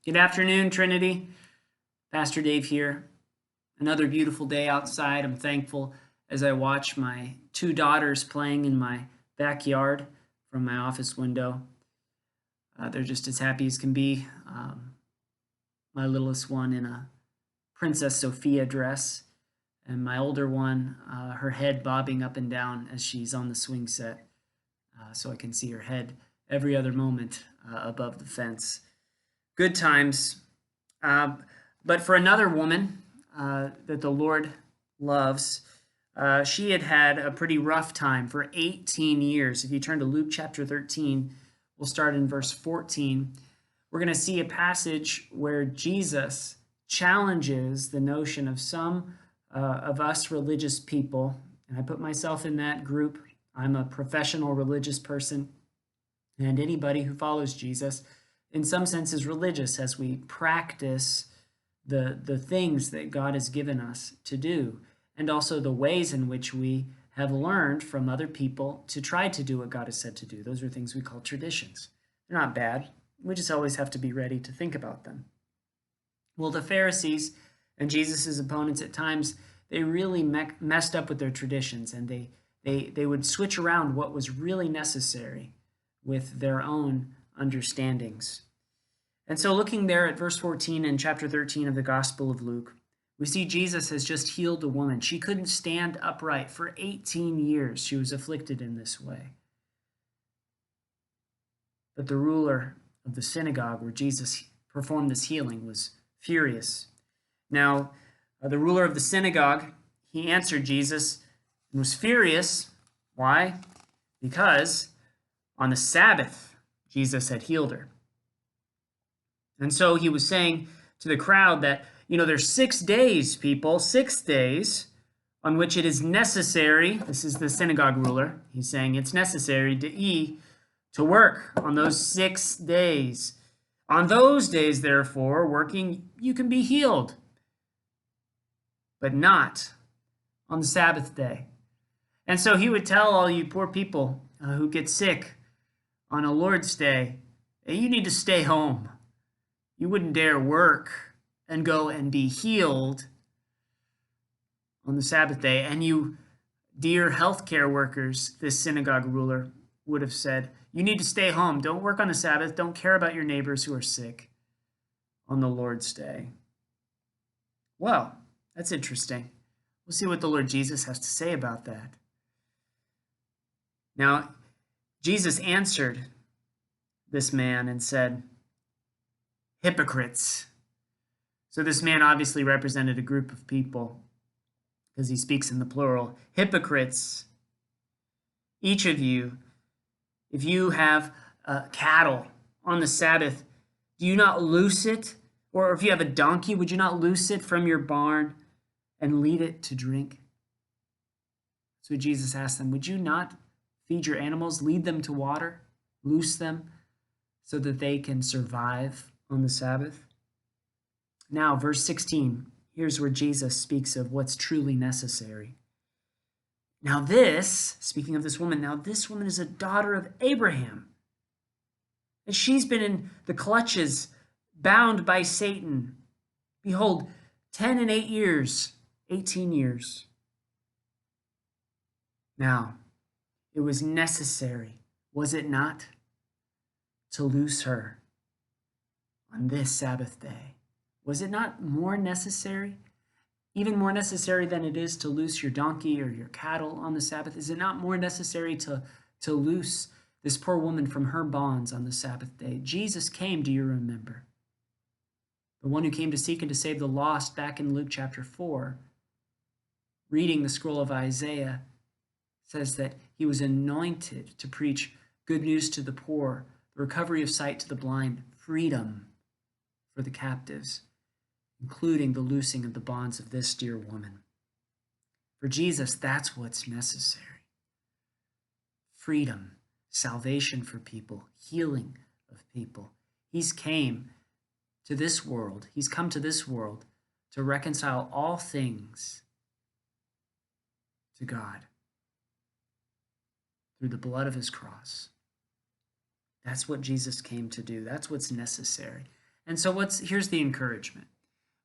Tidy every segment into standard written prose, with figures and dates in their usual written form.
Good afternoon, Trinity. Pastor Dave here. Another beautiful day outside. I'm thankful as I watch my two daughters playing in my backyard from my office window. They're just as happy as can be. My littlest one in a Princess Sophia dress, and my older one, her head bobbing up and down as she's on the swing set, so I can see her head every other moment above the fence. Good times. But for another woman that the Lord loves, she had had a pretty rough time for 18 years. If you turn to Luke chapter 13, we'll start in verse 14. We're going to see a passage where Jesus challenges the notion of some of us religious people, and I put myself in that group. I'm a professional religious person, and anybody who follows Jesus in some sense is religious as we practice the things that God has given us to do, and also the ways in which we have learned from other people to try to do what God has said to do. Those are things we call traditions. They're not bad. We just always have to be ready to think about them. Well, the Pharisees and Jesus's opponents at times, they really messed up with their traditions, and they would switch around what was really necessary with their own understandings. And so looking there at verse 14 in chapter 13 of the Gospel of Luke, we see Jesus has just healed a woman. She couldn't stand upright for 18 years. She was afflicted in this way. But the ruler of the synagogue where Jesus performed this healing was furious. Now, the ruler of the synagogue, he answered Jesus and was furious. Why? Because on the Sabbath, Jesus had healed her. And so he was saying to the crowd that, there's 6 days, people, 6 days on which it is necessary. This is the synagogue ruler. He's saying it's necessary to work on those 6 days. On those days, therefore, working, you can be healed, but not on the Sabbath day. And so he would tell all you poor people who get sick on a Lord's day, hey, you need to stay home. You wouldn't dare work and go and be healed on the Sabbath day. And you, dear healthcare workers, this synagogue ruler would have said, you need to stay home. Don't work on the Sabbath. Don't care about your neighbors who are sick on the Lord's day. Well, that's interesting. We'll see what the Lord Jesus has to say about that. Now, Jesus answered this man and said, hypocrites. So this man obviously represented a group of people because he speaks in the plural. Hypocrites, each of you, if you have cattle on the Sabbath, do you not loose it? Or if you have a donkey, would you not loose it from your barn and lead it to drink? So Jesus asked them, would you not feed your animals, lead them to water, loose them so that they can survive on the Sabbath? Now, verse 16, here's where Jesus speaks of what's truly necessary. Now this, speaking of this woman, this woman is a daughter of Abraham. And she's been in the clutches, bound by Satan. Behold, 10 and 8 years, 18 years. Now, it was necessary, was it not, to loose her on this Sabbath day? Was it not more necessary, even more necessary than it is to loose your donkey or your cattle on the Sabbath? Is it not more necessary to loose this poor woman from her bonds on the Sabbath day? Jesus came, do you remember? The one who came to seek and to save the lost, back in Luke chapter 4, reading the scroll of Isaiah, says that he was anointed to preach good news to the poor, the recovery of sight to the blind, freedom for the captives, including the loosing of the bonds of this dear woman. For Jesus, that's what's necessary. Freedom, salvation for people, healing of people. He's come to this world to reconcile all things to God through the blood of his cross. That's what Jesus came to do. That's what's necessary. And so here's the encouragement.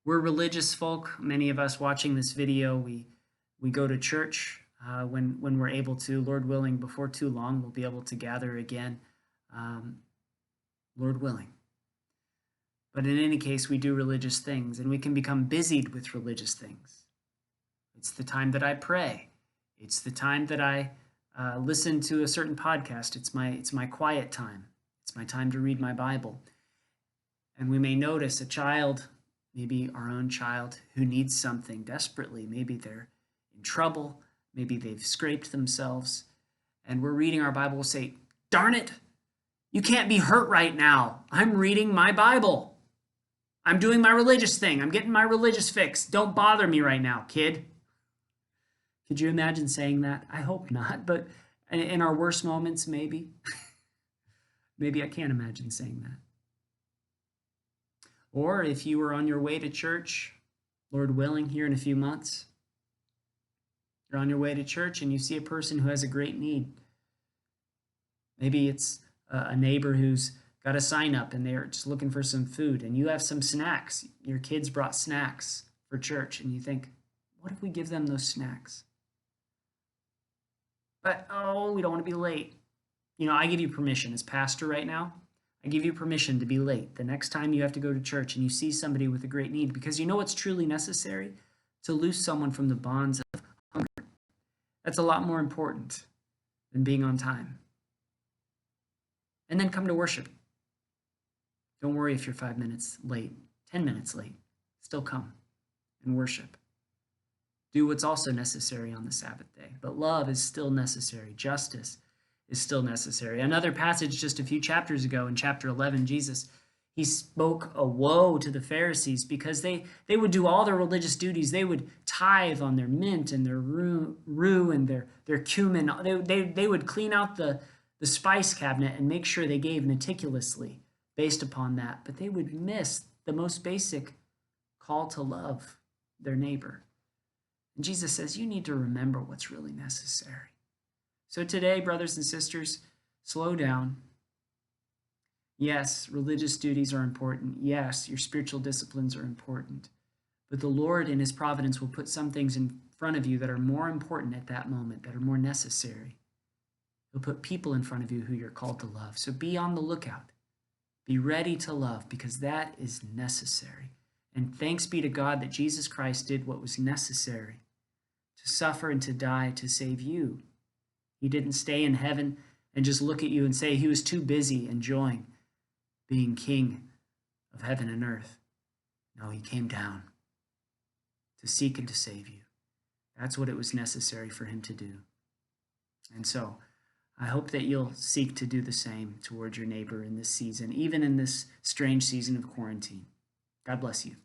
We're religious folk. Many of us watching this video, we go to church when we're able to. Lord willing, before too long, we'll be able to gather again. Lord willing. But in any case, we do religious things, and we can become busied with religious things. It's the time that I pray. It's the time that I listen to a certain podcast. It's my quiet time. It's my time to read my Bible. And we may notice a child, maybe our own child, who needs something desperately. Maybe they're in trouble. Maybe they've scraped themselves. And we're reading our Bible. We'll say, darn it, you can't be hurt right now. I'm reading my Bible. I'm doing my religious thing. I'm getting my religious fix. Don't bother me right now, kid. Could you imagine saying that? I hope not, but in our worst moments, maybe. Maybe I can't imagine saying that. Or if you were on your way to church, Lord willing, here in a few months, you're on your way to church and you see a person who has a great need. Maybe it's a neighbor who's got a sign up and they're just looking for some food, and you have some snacks. Your kids brought snacks for church, and you think, what if we give them those snacks? But, we don't want to be late. I give you permission as pastor right now. I give you permission to be late the next time you have to go to church and you see somebody with a great need, because you know what's truly necessary? To loose someone from the bonds of hunger. That's a lot more important than being on time. And then come to worship. Don't worry if you're 5 minutes late, 10 minutes late. Still come and worship. Do what's also necessary on the Sabbath day. But love is still necessary. Justice is still necessary. Another passage just a few chapters ago in chapter 11, Jesus, he spoke a woe to the Pharisees because they would do all their religious duties. They would tithe on their mint and their rue and their cumin. They would clean out the spice cabinet and make sure they gave meticulously based upon that. But they would miss the most basic call to love their neighbor. And Jesus says, you need to remember what's really necessary. So today, brothers and sisters, slow down. Yes, religious duties are important. Yes, your spiritual disciplines are important. But the Lord in his providence will put some things in front of you that are more important at that moment, that are more necessary. He'll put people in front of you who you're called to love. So be on the lookout. Be ready to love, because that is necessary. And thanks be to God that Jesus Christ did what was necessary to suffer and to die to save you. He didn't stay in heaven and just look at you and say he was too busy enjoying being king of heaven and earth. No, he came down to seek and to save you. That's what it was necessary for him to do. And so I hope that you'll seek to do the same towards your neighbor in this season, even in this strange season of quarantine. God bless you.